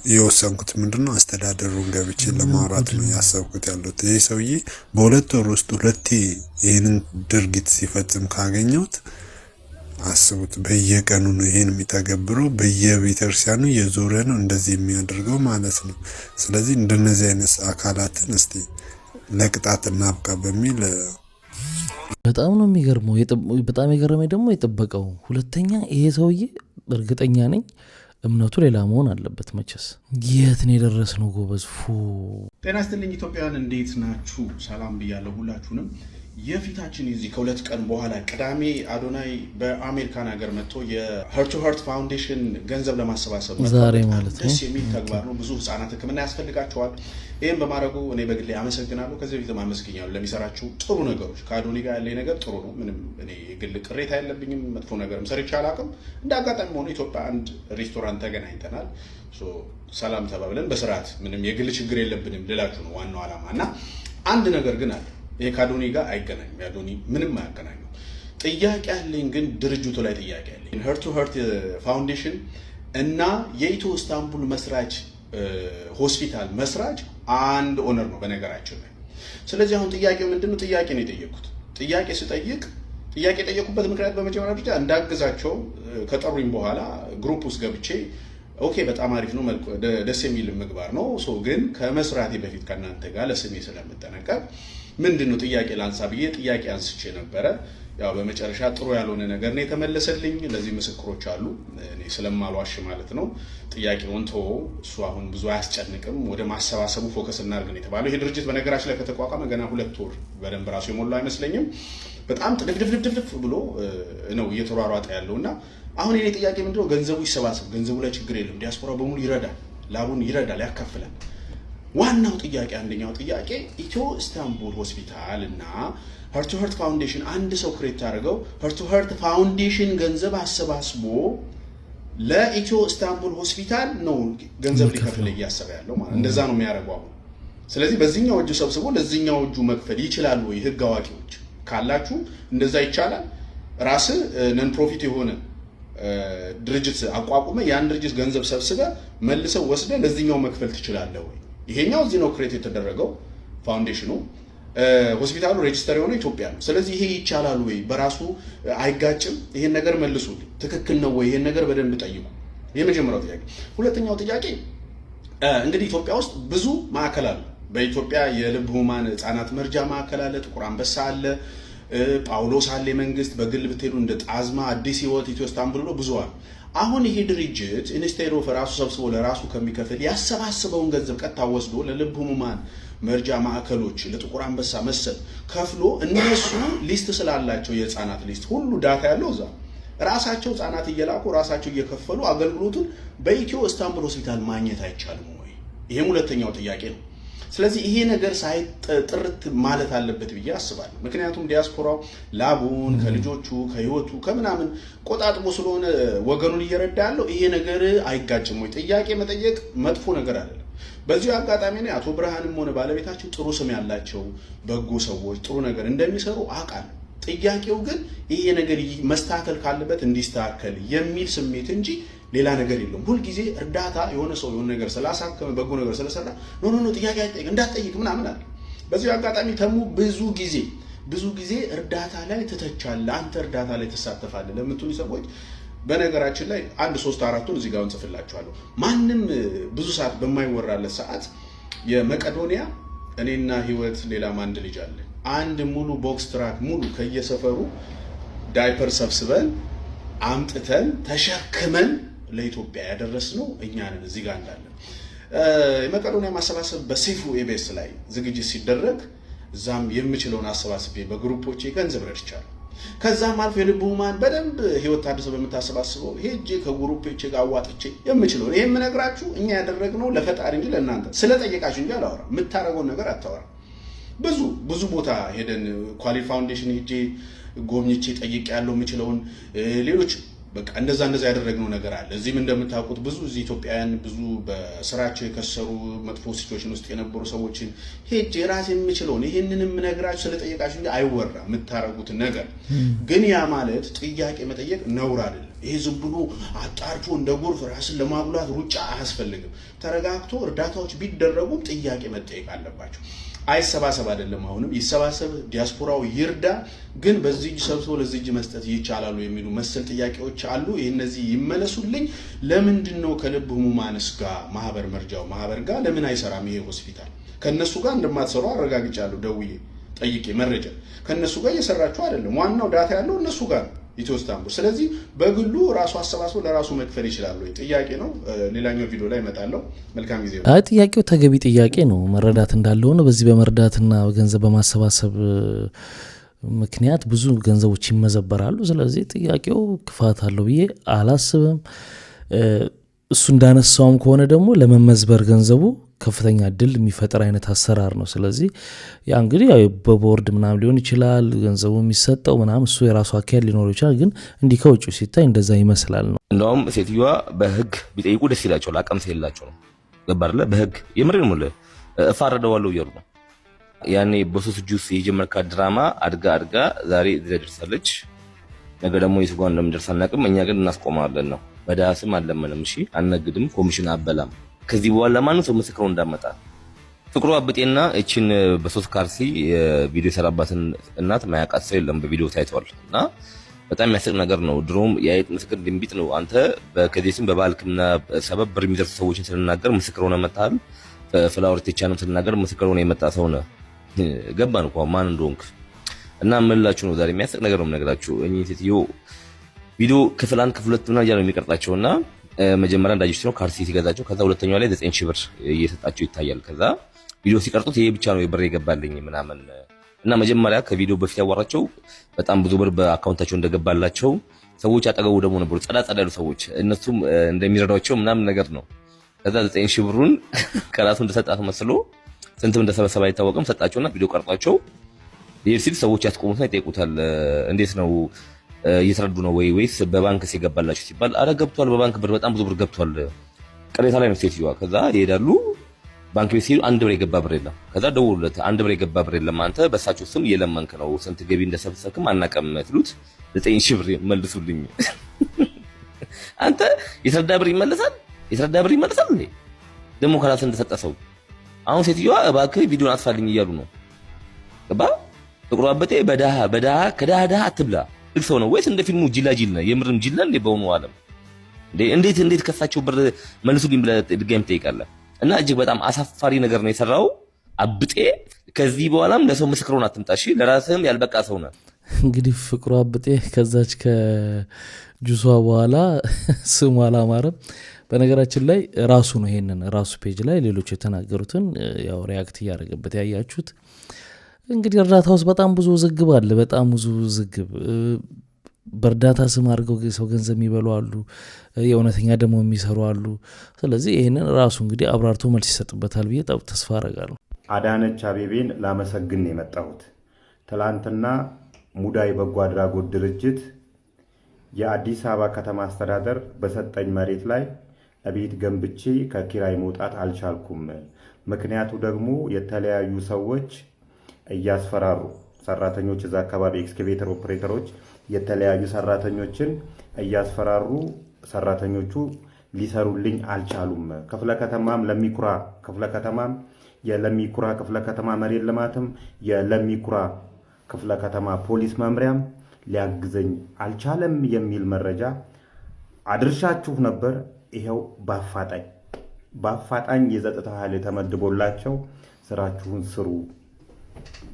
የወሰንኩት ምንድነው አስተዳደሩን ገብቼ ለማውራት ነው ያሰብኩት ያለሁት። ይሄ ሰውዬ በሁለት ወር ውስጥ ሁለቴ ይሄንን ድርጊት ሲፈጽም ካገኘሁት አስቡት፣ በየቀኑ ነው ይሄን የሚተገብረው፣ በየቤተክርስቲያኑ የዞረ ነው እንደዚህ የሚያደርገው ማለት ነው። ስለዚህ እንደነዚህ አይነት አካላትን እስቲ ለቅጣት እናብቃ በሚል
በጣም ነው የሚገርመው። በጣም የገረመኝ ደግሞ የጠበቀው ሁለተኛ ይሄ ሰውዬ እርግጠኛ ነኝ እምነቱ ሌላ መሆን አለበት። መቸስ የት ነው የደረስነው ጎበዝ?
ጤና ይስጥልኝ ኢትዮጵያውያን፣ እንዴት ናችሁ? ሰላም ብያለሁ ሁላችሁንም። የፊታችን የዚህ ከሁለት ቀን በኋላ ቅዳሜ አዶናይ በአሜሪካን ሀገር መጥቶ የሄርት ቱ ሄርት ፋውንዴሽን ገንዘብ ለማሰባሰብ
ዛሬ ማለት ነው።
ደስ የሚል ተግባር ነው። ብዙ ህጻናት ሕክምና ያስፈልጋቸዋል። ይህም በማድረጉ እኔ በግሌ አመሰግናለሁ። ከዚህ በፊት አመስግኛለሁ ለሚሰራቸው ጥሩ ነገሮች። ከአዶኒ ጋር ያለኝ ነገር ጥሩ ነው። ምንም እኔ የግል ቅሬታ የለብኝም። መጥፎ ነገርም ሰርቼ አላውቅም። እንደ አጋጣሚ ሆኖ ኢትዮጵያ አንድ ሬስቶራንት ተገናኝተናል። ሰላም ተባብለን በስርዓት ምንም የግል ችግር የለብንም ልላችሁ ነው ዋናው ዓላማ እና አንድ ነገር ግን አለ። ይሄ ከአዶኒ ጋር አይገናኝም። የአዶኒ ምንም አያገናኙም። ጥያቄ ያለኝ ግን ድርጅቱ ላይ ጥያቄ ያለኝ ሄርት ቱ ሄርት ፋውንዴሽን እና የኢትዮ ኢስታንቡል መስራች ሆስፒታል መስራች አንድ ኦነር ነው በነገራችን ላይ። ስለዚህ አሁን ጥያቄው ምንድነው? ጥያቄ ነው የጠየቁት። ጥያቄ ስጠይቅ ጥያቄ የጠየቁበት ምክንያት በመጀመሪያ ደረጃ እንዳግዛቸው ከጠሩኝ በኋላ ግሩፕ ውስጥ ገብቼ ኦኬ በጣም አሪፍ ነው፣ ደስ የሚል ምግባር ነው። ግን ከመስራቴ በፊት ከእናንተ ጋር ለስሜ ስለምጠነቀቅ ምንድነው ጥያቄ ላንሳ ብዬ ጥያቄ አንስቼ ነበረ። ያው በመጨረሻ ጥሩ ያልሆነ ነገር ነው የተመለሰልኝ። ለዚህ ምስክሮች አሉ፣ እኔ ስለማልዋሽ ማለት ነው። ጥያቄውን ተወው፣ እሱ አሁን ብዙ አያስጨንቅም፣ ወደ ማሰባሰቡ ፎከስ እናድርግ ነው የተባለው። ይሄ ድርጅት በነገራችን ላይ ከተቋቋመ ገና 2 ወር በደንብ ራሱ የሞላው አይመስለኝም። በጣም ጥድፍድፍድፍ ብሎ ነው እየተሯሯጠ ያለውና አሁን የኔ ጥያቄ ምንድነው? ገንዘቡ ይሰባሰብ፣ ገንዘቡ ላይ ችግር የለም፣ ዲያስፖራ በሙሉ ይረዳል፣ ላቡን ይረዳል፣ ያካፍላል። ዋናው ጥያቄ አንደኛው ጥያቄ ኢትዮ ኢስታንቡል ሆስፒታል እና ሄርት ቱ ሄርት ፋውንዴሽን አንድ ሰው ክሬት አድርገው ሄርት ቱ ሄርት ፋውንዴሽን ገንዘብ አሰባስቦ ለኢትዮ ኢስታንቡል ሆስፒታል ነው ገንዘብ ሊከፍል እያሰበ ያለው ማለት እንደዛ ነው የሚያደርገው አሁን። ስለዚህ በዚህኛው እጁ ሰብስቦ ለዚህኛው እጁ መክፈል ይችላል ወይ? ህግ አዋቂዎች ካላችሁ እንደዛ ይቻላል? ራስ ነን ፕሮፊት የሆነ ድርጅት አቋቁመ ያን ድርጅት ገንዘብ ሰብስበ መልሰው ወስደ ለዚህኛው መክፈል ትችላለህ ወይ? ይሄኛው እዚህ ነው ክሬት የተደረገው ፋውንዴሽኑ፣ ሆስፒታሉ ሬጂስተር የሆነው ኢትዮጵያ ነው። ስለዚህ ይሄ ይቻላል ወይ? በራሱ አይጋጭም? ይሄን ነገር መልሱልኝ። ትክክል ነው ወይ? ይሄን ነገር በደንብ ጠይቁ። የመጀመሪያው ጥያቄ። ሁለተኛው ጥያቄ እንግዲህ ኢትዮጵያ ውስጥ ብዙ ማዕከል አለ። በኢትዮጵያ የልብ ህሙማን ህጻናት መርጃ ማዕከል አለ፣ ጥቁር አንበሳ አለ፣ ጳውሎስ አለ፣ መንግስት በግል ብትሄዱ እንደ ጣዝማ፣ አዲስ ህይወት፣ ኢትዮ ኢስታንቡል ብሎ ብዙ አለ። አሁን ይሄ ድርጅት ኢንስቴድ ኦፍ ራሱ ሰብስቦ ለራሱ ከሚከፍል ያሰባስበውን ገንዘብ ቀጥታ ወስዶ ለልብ ህሙማን መርጃ ማዕከሎች ለጥቁር አንበሳ መሰል ከፍሎ እነሱ ሊስት ስላላቸው የህፃናት ሊስት ሁሉ ዳታ ያለው እዛ ራሳቸው ህፃናት እየላኩ ራሳቸው እየከፈሉ አገልግሎቱን በኢትዮ ኢስታንቡል ሆስፒታል ማግኘት አይቻልም ወይ? ይሄም ሁለተኛው ጥያቄ ነው። ስለዚህ ይሄ ነገር ሳይጥርት ማለት አለበት ብዬ አስባለሁ። ምክንያቱም ዲያስፖራው ላቡን ከልጆቹ ከህይወቱ ከምናምን ቆጣጥቦ ስለሆነ ወገኑን እየረዳ ያለው ይሄ ነገር አይጋጭም ወይ? ጥያቄ መጠየቅ መጥፎ ነገር አይደለም። በዚሁ አጋጣሚ ነው አቶ ብርሃንም ሆነ ባለቤታቸው ጥሩ ስም ያላቸው በጎ ሰዎች ጥሩ ነገር እንደሚሰሩ አውቃለሁ። ጥያቄው ግን ይሄ ነገር መስተካከል ካለበት እንዲስተካከል የሚል ስሜት እንጂ ሌላ ነገር የለም። ሁል ጊዜ እርዳታ የሆነ ሰው የሆነ ነገር ስላሳከመ በጎ ነገር ስለሰራ ኖ ጥያቄ አይጠይቅ እንዳትጠይቅ ምናምን አለ። በዚህ አጋጣሚ ተሙ ብዙ ጊዜ እርዳታ ላይ ትተቻለህ፣ አንተ እርዳታ ላይ ተሳተፋለህ ለምትሉ ሰዎች በነገራችን ላይ 1-3-4ቱን እዚህ ጋር እንጽፍላችኋለሁ። ማንም ብዙ ሰዓት በማይወራለት ሰዓት የመቄዶንያ እኔና ህይወት ሌላም አንድ ልጅ አለ አንድ ሙሉ ቦክስ ትራክ ሙሉ ከየሰፈሩ ዳይፐር ሰብስበን አምጥተን ተሸክመን ለኢትዮጵያ ያደረስነው እኛ ነን። እዚህ ጋር እንዳለ የመቄዶንያ ማሰባሰብ በሰይፉ ኤቤስ ላይ ዝግጅት ሲደረግ ዛም የምችለውን አሰባስቤ በግሩፖቼ ገንዘብ ረድቻለሁ። ከዛም አልፎ የልብ ህሙማን በደንብ ህይወት ታድሰው በመታሰባስበው ሄጄ ከግሩፖቼ ጋር አዋጥቼ የምችለውን ይሄን ምነግራችሁ እኛ ያደረግነው ለፈጣሪ እንጂ ለእናንተ ስለጠየቃችሁ እንጂ አላወራ የምታረገውን ነገር አታወራ። ብዙ ቦታ ሄደን ኳሊ ፋውንዴሽን ሄጄ ጎብኝቼ ጠይቄ ያለው የምችለውን ሌሎች በቃ እንደዛ ያደረግነው ነገር አለ። እዚህም እንደምታውቁት ብዙ እዚህ ኢትዮጵያውያን ብዙ በስራቸው የከሰሩ መጥፎ ሲቹዌሽን ውስጥ የነበሩ ሰዎችን ሄጄ ራሴ የምችለውን ይሄንንም ነግራችሁ ስለጠየቃችሁ እንጂ አይወራ የምታረጉት ነገር ግን ያ ማለት ጥያቄ መጠየቅ ነውር አይደለም። ይሄ ዝም ብሎ አጣርቶ እንደ ጎርፍ ራስን ለማጉላት ሩጫ አያስፈልግም። ተረጋግቶ እርዳታዎች ቢደረጉም ጥያቄ መጠየቅ አለባቸው። አይሰባሰብ አይደለም አሁንም ይሰባሰብ ዲያስፖራው ይርዳ ግን በዚህ እጅ ሰብስቦ ለዚህ እጅ መስጠት ይቻላል የሚሉ መሰል ጥያቄዎች አሉ። እነዚህ ይመለሱልኝ። ለምንድነው ከልብ ህሙማንስ ጋር ማህበር መርጃው ማህበር ጋር ለምን አይሰራም? ይሄ ሆስፒታል ከነሱ ጋር እንደማትሰሩ አረጋግጫለሁ። ደውዬ ጠይቄ መረጃ ከነሱ ጋር እየሰራችሁ አይደለም። ዋናው ዳታ ያለው እነሱ ጋር ኢትዮስታንቡል። ስለዚህ በግሉ ራሱ አሰባስቦ ለራሱ መክፈል ይችላል ወይ? ጥያቄ ነው። ሌላኛው ቪዲዮ ላይ እመጣለሁ። መልካም ጊዜ።
ጥያቄው ተገቢ ጥያቄ ነው። መረዳት እንዳለው ነው። በዚህ በመርዳትና ገንዘብ በማሰባሰብ ምክንያት ብዙ ገንዘቦች ይመዘበራሉ። ስለዚህ ጥያቄው ክፋት አለው ብዬ አላስብም። እሱ እንዳነሳውም ከሆነ ደግሞ ለመመዝበር ገንዘቡ ከፍተኛ እድል የሚፈጥር አይነት አሰራር ነው። ስለዚህ ያ እንግዲህ በቦርድ ምናምን ሊሆን ይችላል ገንዘቡ የሚሰጠው ምናምን እሱ የራሱ አካሄድ ሊኖረው ይችላል። ግን እንዲህ ከውጭ ሲታይ እንደዛ ይመስላል ነው።
እንደውም ሴትዮዋ በህግ ቢጠይቁ ደስ ይላቸዋል። አቅም ስለሌላቸው ነው። ገባ አይደለ? በህግ የምሬን ሙሉ እፋረደዋለሁ እያሉ ነው። ያኔ በሶስት ጁስ የጀመርካት ድራማ አድጋ ዛሬ እዚህ ደርሳለች። ነገ ደግሞ የቱ ጋር እንደምደርስ አናውቅም። እኛ ግን እናስቆማለን ነው። በደሃ ስም አለመንም። እሺ አነግድም፣ ኮሚሽን አበላም። ከዚህ በኋላ ማንም ሰው ምስክሩ እንዳመጣ ፍቅሩ አብጤና እቺን በሶስት ካርሲ ቪዲዮ የሰራባትን እናት ማያውቃት ሰው የለም። በቪዲዮ ታይቷል እና በጣም የሚያስቅ ነገር ነው። ድሮም የአይጥ ምስክር ድንቢጥ ነው። አንተ በከዚህም በባልክና ሰበብ ብር የሚደርሱ ሰዎችን ስለናገር ምስክር ሆነ መጣል። ፍላወር ቴቻንም ስለናገር ምስክር ሆነ የመጣ ሰው ነው። ገባን እኮ ማን እንደሆንክ እና ምንላችሁ ነው። ዛሬ የሚያስቅ ነገር ነው የምነግራችሁ። እኚህ ሴትዮ ቪዲዮ ክፍል 1 ክፍል 2 ምናምን ነው የሚቀርጣቸውና መጀመሪያ እንዳጅት ነው ካርሲ ሲገዛቸው ከዛ ሁለተኛው ላይ 9000 ብር እየሰጣቸው ይታያል። ከዛ ቪዲዮ ሲቀርጡት ይሄ ብቻ ነው የብር የገባልኝ ምናምን እና መጀመሪያ ከቪዲዮ በፊት ያወራቸው በጣም ብዙ ብር በአካውንታቸው እንደገባላቸው ሰዎች አጠገቡ ደግሞ ነበሩ ጸዳ ያሉ ሰዎች እነሱም እንደሚረዳቸው ምናምን ነገር ነው። ከዛ 9000 ብሩን ከራሱ እንደሰጣት መስሎ ስንትም እንደሰበሰበ አይታወቅም ሰጣቸውና ቪዲዮ ቀርጧቸው ይሄ ሲል ሰዎች ያስቆሙትና ይጠይቁታል። እንዴት ነው እየተረዱ ነው ወይስ በባንክ ሲገባላችሁ ሲባል አረ ገብቷል በባንክ ብር በጣም ብዙ ብር ገብቷል። ቅሬታ ላይ ነው ሴትዮዋ። ከዛ ይሄዳሉ ባንክ ቤት ሲሉ አንድ ብር የገባ ብር የለም። ከዛ ደውሉለት አንድ ብር የገባ ብር የለም አንተ በሳቸው ስም የለመንክ ነው ስንት ገቢ እንደሰበሰብክም አናውቅም ትሉት 9000 ብር መልሱልኝ። አንተ የተረዳ ብር ይመለሳል እንዴ ደግሞ ከራስ እንደሰጠ ሰው። አሁን ሴትዮዋ እባክህ ቪዲዮን አጥፋልኝ እያሉ ነው። ገባ ፍቅሩ አበጤ በዳሃ ከዳሃ አትብላ ሰው ነው ወይስ እንደ ፊልሙ ጅላጅል ነው? የምርም ጅላ እንደ በሆኑ ዓለም እንዴት ከሳቸው ብር መልሱልኝ ብለህ ድጋሚ ትጠይቃለህ? እና እጅግ በጣም አሳፋሪ ነገር ነው የሰራው አብጤ። ከዚህ በኋላም ለሰው ምስክሩን አትምጣ። እሺ ለራስህም ያልበቃ ሰው ነህ።
እንግዲህ ፍቅሩ አብጤ ከዛች ከጁሷ በኋላ ስሙ አላማረም። በነገራችን ላይ ራሱ ነው ይሄንን ራሱ ፔጅ ላይ ሌሎች የተናገሩትን ያው ሪያክት እያደረገበት ያያችሁት። እንግዲህ እርዳታ ውስጥ በጣም ብዙ ውዝግብ አለ። በጣም ብዙ ውዝግብ በእርዳታ ስም አድርገው ሰው ገንዘብ የሚበሉ አሉ፣ የእውነተኛ ደግሞ የሚሰሩ አሉ። ስለዚህ ይህንን ራሱ እንግዲህ አብራርቶ መልስ ይሰጥበታል ብዬ ተስፋ አደርጋለሁ።
አዳነች አቤቤን ላመሰግን ነው የመጣሁት። ትላንትና ሙዳይ በጎ አድራጎት ድርጅት የአዲስ አበባ ከተማ አስተዳደር በሰጠኝ መሬት ላይ ቤት ገንብቼ ከኪራይ መውጣት አልቻልኩም። ምክንያቱ ደግሞ የተለያዩ ሰዎች እያስፈራሩ ሰራተኞች እዛ አካባቢ ኤክስካቬተር ኦፕሬተሮች የተለያዩ ሰራተኞችን እያስፈራሩ ሰራተኞቹ ሊሰሩልኝ አልቻሉም። ክፍለ ከተማም ለሚኩራ ክፍለ ከተማም የለሚኩራ ክፍለ ከተማ መሬት ልማትም የለሚኩራ ክፍለ ከተማ ፖሊስ መምሪያም ሊያግዘኝ አልቻለም የሚል መረጃ አድርሻችሁ ነበር። ይሄው በአፋጣኝ የጸጥታ ኃይል ተመድቦላቸው ስራችሁን ስሩ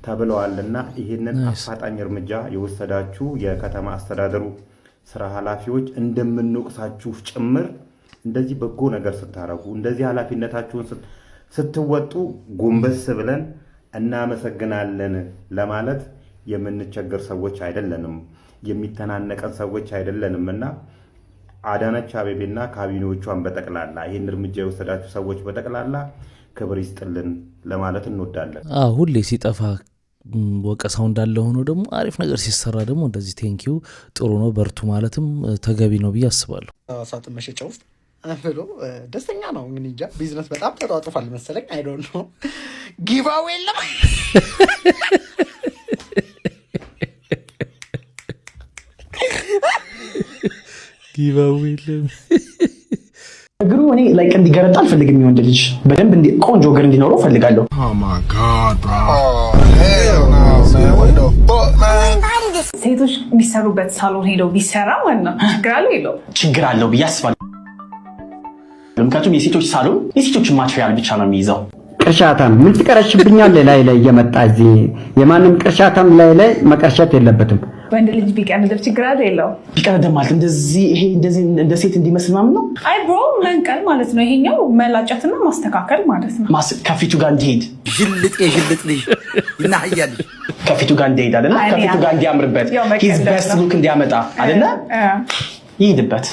ተብለዋልና ይሄንን አፋጣኝ እርምጃ የወሰዳችሁ የከተማ አስተዳደሩ ስራ ኃላፊዎች እንደምንወቅሳችሁ ጭምር እንደዚህ በጎ ነገር ስታረጉ እንደዚህ ኃላፊነታችሁን ስትወጡ ጎንበስ ብለን እናመሰግናለን ለማለት የምንቸገር ሰዎች አይደለንም፣ የሚተናነቀን ሰዎች አይደለንምና አዳነች አቤቤና ካቢኔዎቿን በጠቅላላ ይህን እርምጃ የወሰዳችሁ ሰዎች በጠቅላላ ክብር ይስጥልን ለማለት እንወዳለን።
ሁሌ ሲጠፋ ወቀሳው እንዳለ ሆኖ ደግሞ አሪፍ ነገር ሲሰራ ደግሞ እንደዚህ ቴንኪው ጥሩ ነው በርቱ ማለትም ተገቢ ነው ብዬ አስባለሁ።
ሳጥን መሸጫ ውስጥ ብሎ ደስተኛ ነው። እንጃ ቢዝነስ በጣም ተጧጡፋል መሰለኝ። አይ ዶንት ኖ ጊቫዌ የለም
እግሩ እኔ ላይክ እንዲገረጣ አልፈልግም። የወንድ ልጅ በደንብ ቆንጆ እግር እንዲኖረው ፈልጋለሁ።
ሴቶች የሚሰሩበት ሳሎን ሄደው ቢሰራ ማለት ነው ችግር አለው የለውም?
ችግር አለው ብዬ አስባለሁ። ምክንያቱም የሴቶች ሳሎን የሴቶችን ማቴሪያል ብቻ ነው የሚይዘው።
ቅርሻታም ምን ትቀረሽብኛለህ? ላይ እየመጣ እዚህ የማንም ቅርሻታም ላይ መቀርሸት የለበትም።
ወንድ ልጅ ቢቀንድብ ችግር አለ የለውም?
ቢቀንድብ ማለት እንደዚህ ይሄ እንደዚህ እንደ ሴት እንዲመስል ምናምን ነው።
አይ ብሮ መንቀል ማለት ነው። ይሄኛው መላጨትና ማስተካከል ማለት ነው።
ከፊቱ ጋር እንዲሄድ
የዥልጥ ልጅ ይናህያል
ከፊቱ ጋር እንዲሄድ አይደለ? ከፊቱ ጋር እንዲያምርበት ሂዝ ቤስት ሉክ እንዲያመጣ አይደለ? ይሄድበት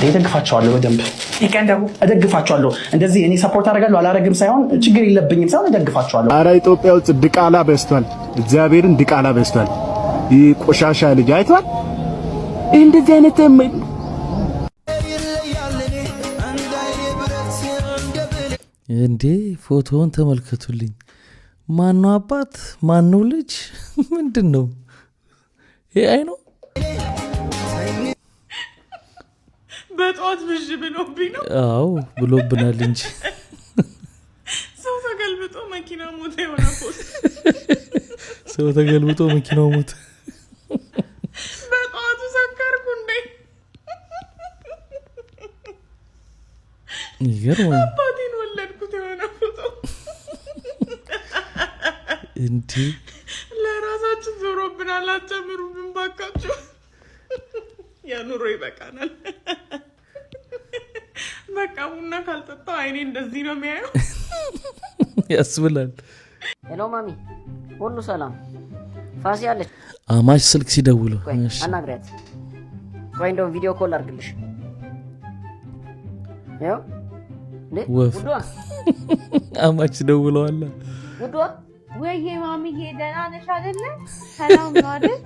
እደግፋቸዋለሁ፣ በደንብ
ይቀንደቡ
እደግፋቸዋለሁ። እንደዚህ እኔ ሰፖርት አደርጋለሁ አላረግም ሳይሆን ችግር የለብኝም ሳይሆን እደግፋቸዋለሁ።
ኧረ ኢትዮጵያ ውስጥ ድቃላ በዝቷል፣ እግዚአብሔርን ድቃላ በዝቷል። ይህ ቆሻሻ ልጅ አይቷል። እንደዚህ አይነት
እንዴ ፎቶውን ተመልከቱልኝ። ማነው አባት ማነው ልጅ ምንድን ነው? አይ ነው
በጧት ብዥ ብሎብኝ ነው።
አዎ ብሎብናል እንጂ
ሰው ተገልብጦ መኪና ሞተ። የሆነ ፖስት
ሰው ተገልብጦ መኪናው ሞተ።
በጧቱ ሰከርኩ እንዴ?
ይገርማል።
አባቴን ወለድኩት። የሆነ ፎቶ
እንዴ
ለራሳችን ዞሮብናል። አትጨምሩብን ባካችሁ። ያኑሮ ይበቃናል። በቃ ቡና ካልጠጣው አይኔ እንደዚህ ነው የሚያየው
ያስብላል።
ሄሎ ማሚ፣ ሁሉ ሰላም? ፋሲ አለች?
አማች ስልክ ሲደውሉ
እሺ አናግሪያት። ቆይ እንደው ቪዲዮ ኮል አድርግልሽ። ያው
ወፍ አማች ደውለዋል።
ውዷ
ወይዬ ማሚዬ ደህና ነሽ አይደለ? ሰላም ነው አይደል?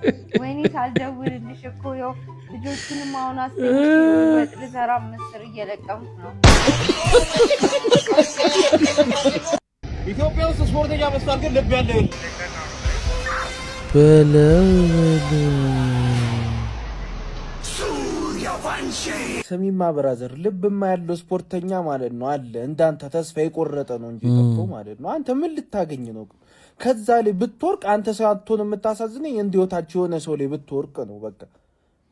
ወይኔ ሳልደውልልሽ እኮ ያው ልጆቹንም አሁን ወጥ ልሰራ ምስር እየለቀምኩ ነው።
ኢትዮጵያ ውስጥ ስፖርተኛ በዝቷል፣ ግን ልብ ያለው ሰሚማ ብራዘር ልብማ ያለው ስፖርተኛ ማለት ነው አለ። እንዳንተ ተስፋ የቆረጠ ነው እንጂ ጠፍቶ ማለት ነው። አንተ ምን ልታገኝ ነው? ከዛ ላይ ብትወርቅ አንተ ሰው አትሆን። የምታሳዝነኝ እንዲወታችሁ የሆነ ሰው ላይ ብትወርቅ ነው በቃ።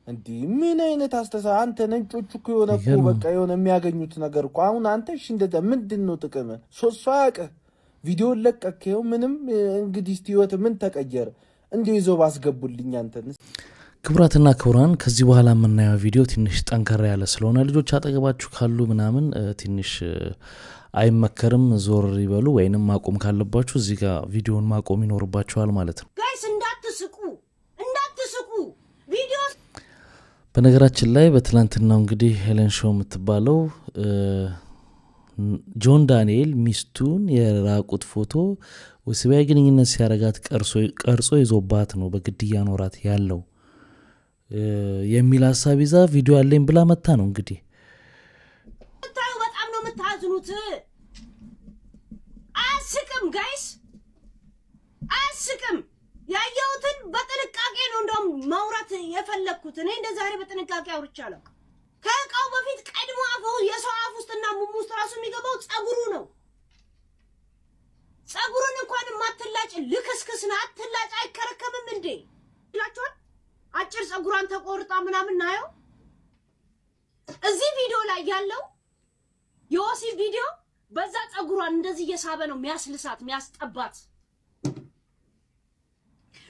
እንዲ ምን አይነት አስተሳ አንተ ነጮቹ እኮ የሆነ እኮ በቃ የሆነ የሚያገኙት ነገር እኮ አሁን አንተ እሺ እንደዛ ምንድነው ጥቅም? ሶስት ያቀ ቪዲዮ ለቀከው ምንም እንግዲህ እስቲ ህይወት ምን ተቀየረ? እንዲው ይዞ ባስገቡልኝ አንተን።
ክቡራትና ክቡራን ከዚህ በኋላ የምናየው ቪዲዮ ትንሽ ጠንከራ ያለ ስለሆነ ልጆች አጠገባችሁ ካሉ ምናምን ትንሽ አይመከርም፣ ዞር ይበሉ ወይንም ማቆም ካለባችሁ እዚህ ጋር ቪዲዮን ማቆም ይኖርባችኋል ማለት ነው።
ጋይስ እንዳትስቁ ቪዲዮ።
በነገራችን ላይ በትላንትናው እንግዲህ ሄለን ሾው የምትባለው ጆን ዳንኤል ሚስቱን የራቁት ፎቶ ወሲባዊ ግንኙነት ሲያረጋት ቀርጾ ይዞባት ነው በግድያ ኖራት ያለው የሚል ሀሳብ ይዛ ቪዲዮ አለኝ ብላ መታ ነው እንግዲህ።
ታዩ በጣም ነው የምታዝኑት። አስቅም ጋይስ አስቅም። ያየሁትን በጥንቃቄ ነው እንደውም ማውራት የፈለኩት። እኔ እንደ ዛሬ በጥንቃቄ አውርቻለሁ። ከእቃው በፊት ቀድሞ አፈው የሰው አፍ ውስጥና ሙሙ ውስጥ ራሱ የሚገባው ጸጉሩ ነው። ጸጉሩን እንኳን ማትላጭ ልክስክስ ነው። አትላጭ አይከረከምም እንዴ ይላችኋል። አጭር ጸጉሯን ተቆርጣ ምናምን ናየው። እዚህ ቪዲዮ ላይ ያለው የወሲብ ቪዲዮ በዛ ጸጉሯን እንደዚህ እየሳበ ነው የሚያስልሳት የሚያስጠባት።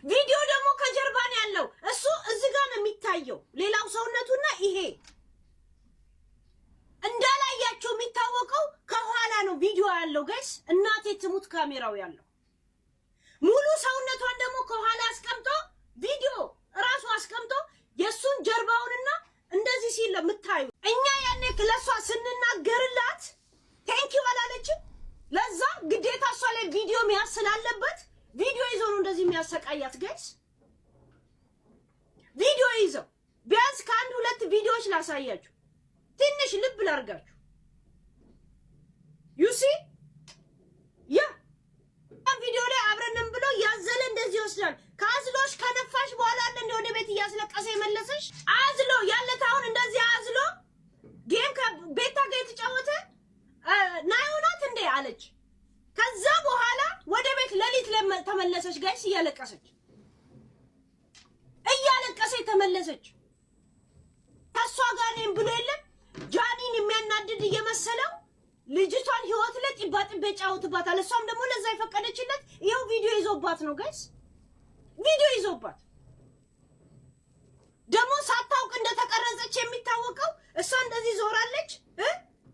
ቪዲዮ ደግሞ ከጀርባ ነው ያለው። እሱ እዚህ ጋር ነው የሚታየው ሌላው ሰውነቱና ይሄ እንዳላያቸው የሚታወቀው ከኋላ ነው ቪዲዮ ያለው ጋይስ። እናቴ ትሙት ካሜራው ያለው ሙሉ ሰውነቷን ደግሞ ከኋላ አስቀምጦ ቪዲዮ ራሱ አስቀምጦ የሱን ጀርባውንና እንደዚህ ሲል ለምታዩ እኛ ያኔ ለሷ ስንናገርላት ቴንኪው አላለችም። ለዛ ግዴታ እሷ ላይ ቪዲዮ የሚያስላለበት ቪዲዮ ይዞ ነው እንደዚህ የሚያሰቃያት ጋይስ። ቪዲዮ ይዘው ቢያንስ ከአንድ ሁለት ቪዲዮዎች ላሳያችሁ ትንሽ ልብ ላርጋችሁ። ዩሲ ያ ቪዲዮ ላይ አብረንም ብሎ ያዘለ እንደዚህ ይወስዳል። ከአዝሎሽ ከነፋሽ በኋላ እንደ ወደ ቤት እያስለቀሰ የመለሰሽ አዝሎ ያለት አሁን እንደዚህ አዝሎ ጌም ከቤታ ጋር የተጫወተ ናይሆናት እንዴ አለች። ከዛ በኋላ ወደ ቤት ሌሊት ተመለሰች ጋይስ እያለቀሰች ተመለሰች። ከሷ ጋር ነኝ ብሎ የለም ጃኒን የሚያናድድ እየመሰለው ልጅቷን ህይወት ላይ ጥባጥቤ ጫውትባታል። እሷም ደግሞ ለዛ የፈቀደችለት ይሄው ቪዲዮ ይዞባት ነው ጋይስ። ቪዲዮ ይዞባት ደግሞ ሳታውቅ እንደተቀረጸች የሚታወቀው እሷ እንደዚህ ዞራለች።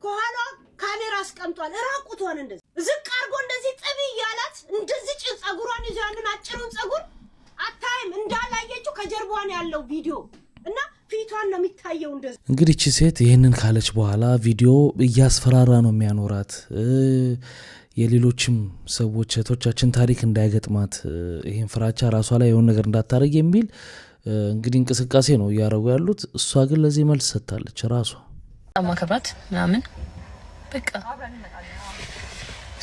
ከኋላ ካሜራ አስቀምጧል። ራቁቷን እንደዚህ ዝቅ አርጎ እንደዚህ ጥብ ያላት እንደዚህ ጸጉሯን ይዞ ያንን አጭሩን ጸጉር አታይም እንዳላየችው ከጀርባዋን ያለው ቪዲዮ እና ፊቷን ነው የሚታየው እንደዚህ።
እንግዲህ እቺ ሴት ይሄንን ካለች በኋላ ቪዲዮ እያስፈራራ ነው የሚያኖራት። የሌሎችም ሰዎች እህቶቻችን ታሪክ እንዳይገጥማት ይሄን ፍራቻ ራሷ ላይ የሆነ ነገር እንዳታረግ የሚል እንግዲህ እንቅስቃሴ ነው እያደረጉ ያሉት። እሷ ግን ለዚህ መልስ ሰጥታለች። ራሷ
ማከብራት ምናምን በቃ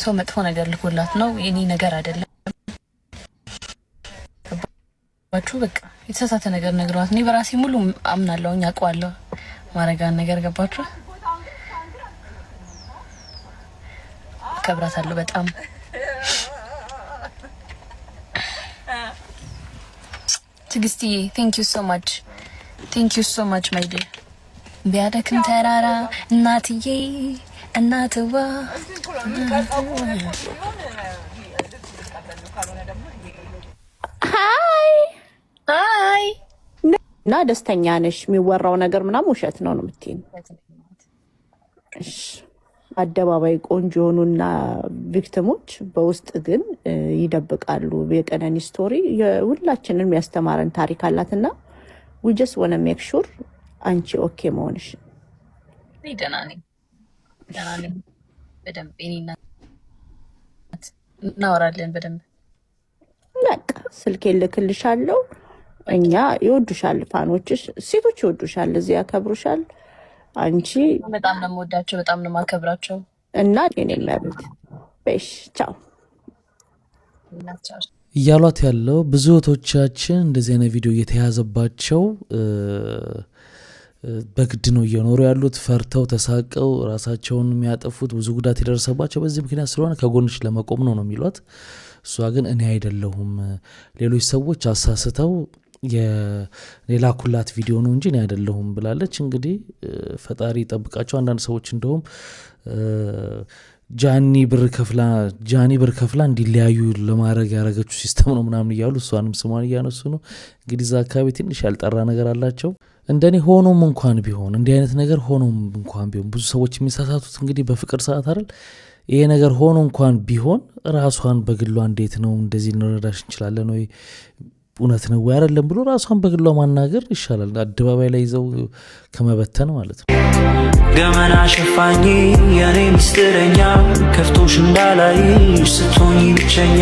ሰው መጥፎ ነገር ልኮላት ነው የኔ ነገር አይደለም ባችሁ በቃ የተሳሳተ ነገር ነግሯት እኔ በራሴ ሙሉ አምናለሁኝ አውቀዋለሁ ማረጋን ነገር ገባችሁ። ከብራታለሁ በጣም ትግስትዬ thank you so much my dear ቢያደክም ተራራ እናትዬ እናትዋ
ሃይ እና ደስተኛ ነሽ የሚወራው ነገር ምናምን ውሸት ነው የምትይኝ? እሺ አደባባይ ቆንጆ የሆኑና ቪክቲሞች በውስጥ ግን ይደብቃሉ። የቀነኒ ስቶሪ ሁላችንም ያስተማረን ታሪክ አላትና we just want to make sure አንቺ ኦኬ መሆንሽ።
ደህና ነኝ በደንብ እኔና እናወራለን በደንብ
በቃ ስልክ ልክልሻለሁ። እኛ ይወዱሻል፣ ፋኖችሽ ሴቶች ይወዱሻል፣ እዚህ ያከብሩሻል። አንቺ
በጣም ነው የምወዳቸው፣ በጣም ነው የማከብራቸው
እና እኔ ማለት በሽ ቻው
እያሏት ያለው ብዙ እህቶቻችን እንደዚህ አይነት ቪዲዮ እየተያዘባቸው በግድ ነው እየኖሩ ያሉት። ፈርተው ተሳቀው ራሳቸውን የሚያጠፉት ብዙ ጉዳት የደረሰባቸው በዚህ ምክንያት ስለሆነ ከጎንሽ ለመቆም ነው የሚሏት። እሷ ግን እኔ አይደለሁም ሌሎች ሰዎች አሳስተው የሌላ ኩላት ቪዲዮ ነው እንጂ እኔ አይደለሁም ብላለች። እንግዲህ ፈጣሪ ይጠብቃቸው። አንዳንድ ሰዎች እንደውም ጃኒ ብር ከፍላ እንዲለያዩ ለማድረግ ያደረገችው ሲስተም ነው ምናምን እያሉ እሷንም ስሟን እያነሱ ነው። እንግዲህ እዛ አካባቢ ትንሽ ያልጠራ ነገር አላቸው። እንደኔ ሆኖም እንኳን ቢሆን እንዲህ አይነት ነገር ሆኖም እንኳን ቢሆን ብዙ ሰዎች የሚሳሳቱት እንግዲህ በፍቅር ሰዓት አይደል። ይሄ ነገር ሆኖ እንኳን ቢሆን ራሷን በግሏ እንዴት ነው እንደዚህ ልንረዳሽ እንችላለን ወይ እውነት ነው ወይ አይደለም ብሎ ራሷን በግሏ ማናገር ይሻላል፣ አደባባይ ላይ ይዘው ከመበተን ማለት ነው።
ገመና ሸፋኝ የኔ ምስጢረኛ ከፍቶሽ እንዳላይሽ ስትሆኚ ብቸኛ።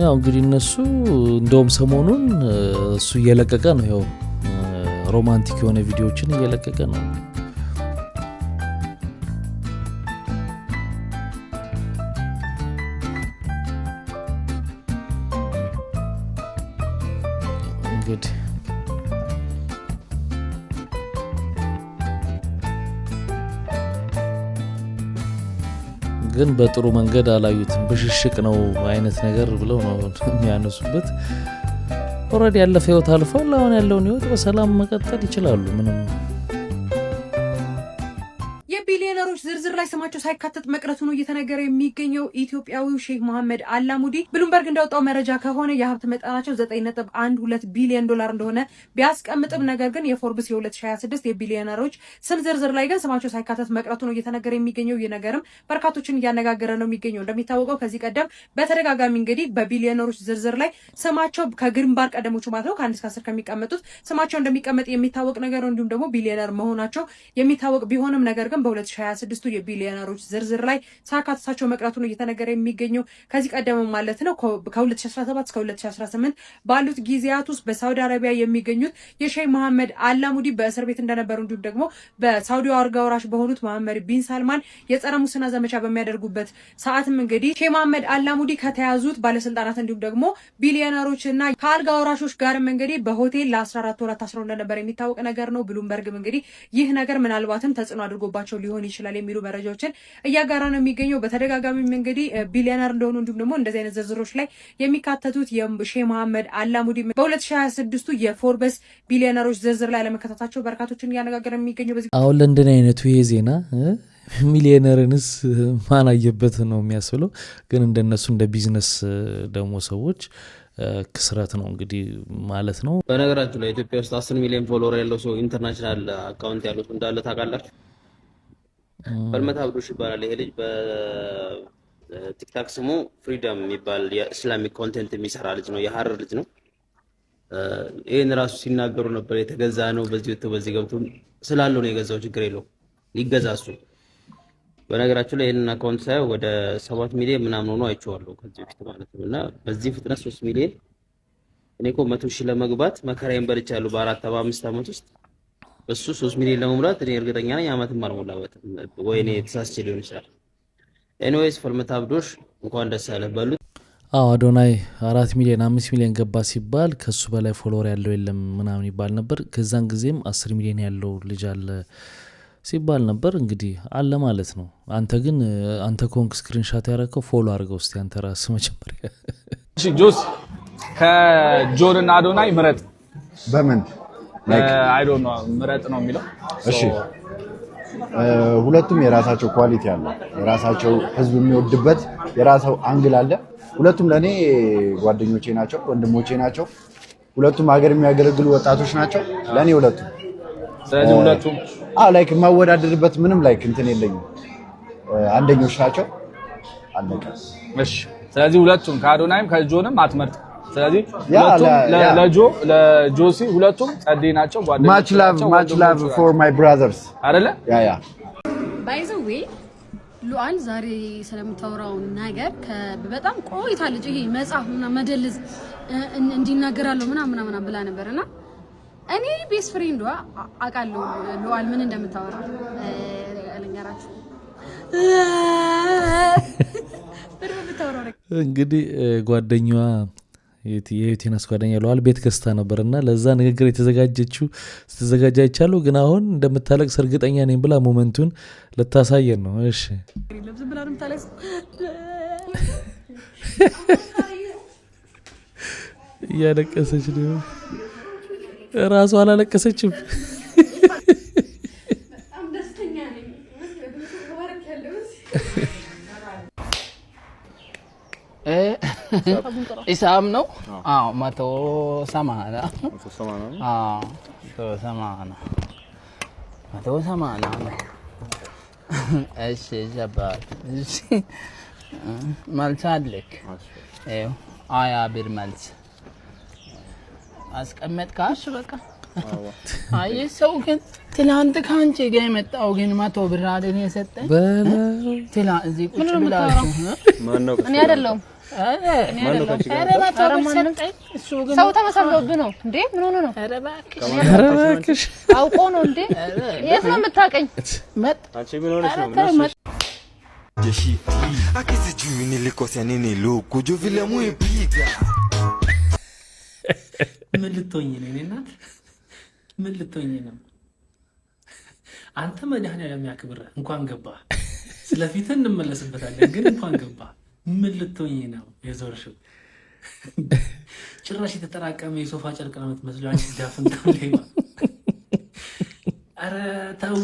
ያው እንግዲህ እነሱ እንደውም ሰሞኑን እሱ እየለቀቀ ነው፣ ያው ሮማንቲክ የሆነ ቪዲዮዎችን እየለቀቀ ነው። እንግዲህ ግን በጥሩ መንገድ አላዩትም። ብሽሽቅ ነው አይነት ነገር ብለው ነው የሚያነሱበት። ኦልሬዲ ያለፈ ህይወት አልፏል። አሁን ያለውን ህይወት በሰላም መቀጠል ይችላሉ። ምንም
የቢሊዮነሮች ዝርዝር ላይ ስማቸው ሳይካተት መቅረቱ ነው እየተነገረ የሚገኘው። ኢትዮጵያዊው ሼክ መሐመድ አላሙዲ ብሉምበርግ እንዳወጣው መረጃ ከሆነ የሀብት መጠናቸው 9.12 ቢሊዮን ዶላር እንደሆነ ቢያስቀምጥም ነገር ግን የፎርብስ የ2026 የቢሊዮነሮች ስም ዝርዝር ላይ ግን ስማቸው ሳይካተት መቅረቱ ነው እየተነገረ የሚገኘው። ይህ ነገርም በርካቶችን እያነጋገረ ነው የሚገኘው። እንደሚታወቀው ከዚህ ቀደም በተደጋጋሚ እንግዲህ በቢሊዮነሮች ዝርዝር ላይ ስማቸው ከግንባር ቀደሞቹ ማለት ነው ከ1 እስከ 10 ከሚቀመጡት ስማቸው እንደሚቀመጥ የሚታወቅ ነገር ነው። እንዲሁም ደግሞ ቢሊዮነር መሆናቸው የሚታወቅ ቢሆንም ነገር ግን በ2026 የቢሊዮነሮች ዝርዝር ላይ ሳካተታቸው መቅረቱ ነው እየተነገረ የሚገኘው። ከዚህ ቀደም ማለት ነው ከ2017 እስከ 2018 ባሉት ጊዜያት ውስጥ በሳውዲ አረቢያ የሚገኙት የሼክ መሐመድ አላሙዲ በእስር ቤት እንደነበሩ እንዲሁም ደግሞ በሳውዲ አልጋ ወራሽ በሆኑት መሐመድ ቢን ሳልማን የጸረ ሙስና ዘመቻ በሚያደርጉበት ሰዓትም እንግዲህ ሼክ መሐመድ አላሙዲ ከተያዙት ባለስልጣናት እንዲሁም ደግሞ ቢሊዮነሮችና ከአልጋ ወራሾች ጋርም እንግዲህ በሆቴል ለ14 ወራት ታስረው እንደነበር የሚታወቅ ነገር ነው። ብሉምበርግም እንግዲህ ይህ ነገር ምናልባትም ተጽዕኖ አድርጎባቸው ሊሆን ይችላል የሚሉ መረጃዎችን እያጋራ ነው የሚገኘው። በተደጋጋሚም እንግዲህ ቢሊዮነር እንደሆኑ እንዲሁም ደግሞ እንደዚህ አይነት ዝርዝሮች ላይ የሚካተቱት የሼክ መሐመድ አላሙዲ በ2026 የፎርብስ ቢሊዮነሮች ዝርዝር ላይ ለመከታታቸው በርካቶችን እያነጋገረ የሚገኘው። በዚህ
አሁን ለእንደን አይነቱ ይሄ ዜና ሚሊዮነርንስ ማን አየበት ነው የሚያስብለው። ግን እንደነሱ እንደ ቢዝነስ ደግሞ ሰዎች ክስረት ነው እንግዲህ ማለት ነው።
በነገራችሁ ላይ ኢትዮጵያ ውስጥ 10 ሚሊዮን ፎሎወር ያለው ሰው ኢንተርናሽናል አካውንት ያለው እንዳለ ታውቃላችሁ? ፈልመት አብዱሽ ይባላል ይሄ ልጅ። በቲክታክ ስሙ ፍሪደም የሚባል የእስላሚክ ኮንቴንት የሚሰራ ልጅ ነው። የሀረር ልጅ ነው። ይሄን ራሱ ሲናገሩ ነበር። የተገዛ ነው በዚህ ወጥቶ በዚህ ገብቶ ስላለው ነው የገዛው። ችግር የለውም ሊገዛ እሱ። በነገራችሁ ላይ ይሄንን አካውንት ሳይው ወደ 7 ሚሊዮን ምናምን ሆኖ አይቼዋለሁ ከዚህ በፊት ማለት ነው። እና በዚህ ፍጥነት 3 ሚሊዮን እኔ እኮ 100 ሺህ ለመግባት መከራዬን በልቻለሁ በ4-5 ዓመት ውስጥ። እሱ 3 ሚሊዮን ለመሙላት እኔ እርግጠኛ ነኝ ዓመትም አልሞላበትም፣ ወይ እኔ ተሳስቼ ሊሆን ይችላል። ኤኒዌይስ ፈልመት አብዶሽ እንኳን ደስ ያለህ በሉት።
አዎ አዶናይ 4 ሚሊዮን 5 ሚሊዮን ገባ ሲባል ከሱ በላይ ፎሎወር ያለው የለም ምናምን ይባል ነበር። ከዛን ጊዜም 10 ሚሊዮን ያለው ልጅ አለ ሲባል ነበር። እንግዲህ አለ ማለት ነው። አንተ ግን አንተ ኮንክ ስክሪንሻት ያደረከው ፎሎ አድርገው እስቲ አንተ ራስህ መጀመሪያ።
እሺ ጆስ ከጆን እና አዶናይ ምረጥ።
በምን
አይ ዶንት ኖ ምረጥ ነው የሚለው።
እሺ ሁለቱም የራሳቸው ኳሊቲ አለ፣ የራሳቸው ህዝብ የሚወድበት የራሳቸው አንግል አለ። ሁለቱም ለኔ ጓደኞቼ ናቸው፣ ወንድሞቼ ናቸው። ሁለቱም ሀገር የሚያገለግሉ ወጣቶች ናቸው ለኔ ሁለቱም።
ስለዚህ ሁለቱም
ላይክ የማወዳደርበት ምንም ላይክ እንትን የለኝም። አንደኞች ናቸው አለቀ።
እሺ ስለዚህ ሁለቱም ከአዶናይም ከጆንም አትመርጥ። ስለዚህ ሁለቱም ለጆሲ ሁለቱም ጸዴ ናቸው፣ ጓደኞች ናቸው።
much love for my brothers
አይደለ?
ያ
ባይ ዘ ዌይ ሉአን ዛሬ ስለምታወራው ነገር በጣም ቆይታለች። ይሄ መጽሐፍና መደልዝ እንዲናገራለሁ ምናምን ብላ ነበርና እኔ ቤስ ፍሬንዷ አውቃለሁ ሉአል ምን እንደምታወራ አለኛራችሁ
እንግዲህ ጓደኛዋ የዩቲነስ ጓደኛ ሉአል ቤት ገዝታ ነበርና ለዛ ንግግር የተዘጋጀችው ስትዘጋጅ አይቻለሁ። ግን አሁን እንደምታለቅስ እርግጠኛ ነኝ ብላ ሞመንቱን ልታሳየን ነው። እሺ
ለብዝ ብላ ነው የምታለቅስ።
እያለቀሰች ነው። ራሷ አላለቀሰችም።
በጣም ደስተኛ ነኝ።
ኢሳም ነው። አዎ 180 አዎ 180 እሺ ጀባት እሺ መልስ አለክ። አያ ብር መልስ አስቀመጥካሽ በቃ። አይ ሰው ግን ትላንት ካንቺ ጋር የመጣው ግን 100 ብር አይደል የሰጠኝ? ትላንት እዚህ ቁጭ ብላችሁ
ማነው?
እኔ አይደለሁም ሰው ተመሳስሎብህ ነው እንዴ? ምን ሆነ ነው? ኧረ እባክሽ አውቆ ነው እንዴ? የት ነው የምታውቀኝ?
አንቺ ምን ሆነሽ ነው?
ምን ልትሆኝ ነው? እኔ እናት ምን ልትሆኝ ነው? አንተ መድኃኒዓለም ያክብርህ እንኳን ገባህ። ስለፊት እንመለስበታለን። ግን እንኳን ገባ ምን ልትሆኚ ነው የዞርሽው? ጭራሽ የተጠራቀመ የሶፋ ጨርቅ ነው የምትመስለው አንቺ ዳፍን ታሌባ። ኧረ ተው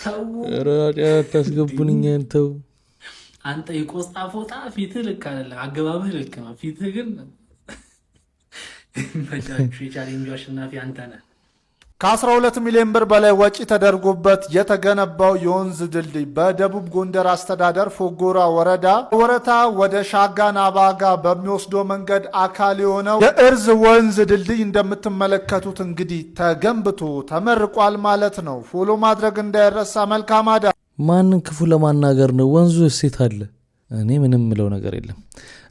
ተው፣
ኧረ አታስገቡን እኛን ተው።
አንተ የቆስጣ ፎጣ ፊትህ ልክ አይደለም፣ አገባብህ ልክ ነው። ፊትህ ግን በጫቹ የቻሌንጁ አሸናፊ አንተ ነህ።
ከ12 ሚሊዮን ብር በላይ ወጪ ተደርጎበት የተገነባው የወንዝ ድልድይ በደቡብ ጎንደር አስተዳደር ፎጎራ ወረዳ ወረታ ወደ ሻጋን አባጋ በሚወስደው መንገድ አካል የሆነው የእርዝ ወንዝ ድልድይ እንደምትመለከቱት እንግዲህ ተገንብቶ ተመርቋል ማለት ነው። ፎሎ ማድረግ እንዳይረሳ። መልካም አዳ።
ማንን ክፉ ለማናገር ነው? ወንዙ እሴት አለ። እኔ ምንም ምለው ነገር የለም።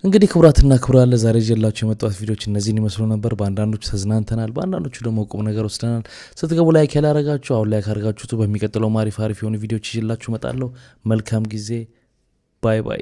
እንግዲህ ክቡራትና ክቡራን ለዛሬ ይዤላችሁ የመጣሁት ቪዲዮዎች እነዚህን ይመስሉ ነበር። በአንዳንዶቹ ተዝናንተናል፣ በአንዳንዶቹ ደግሞ ቁም ነገር ወስደናል። ስትገቡ ላይክ ያላረጋችሁ አሁን ላይክ አድርጋችሁት በሚቀጥለው አሪፍ የሆኑ ቪዲዮዎች ይዤላችሁ እመጣለሁ። መልካም ጊዜ። ባይ ባይ።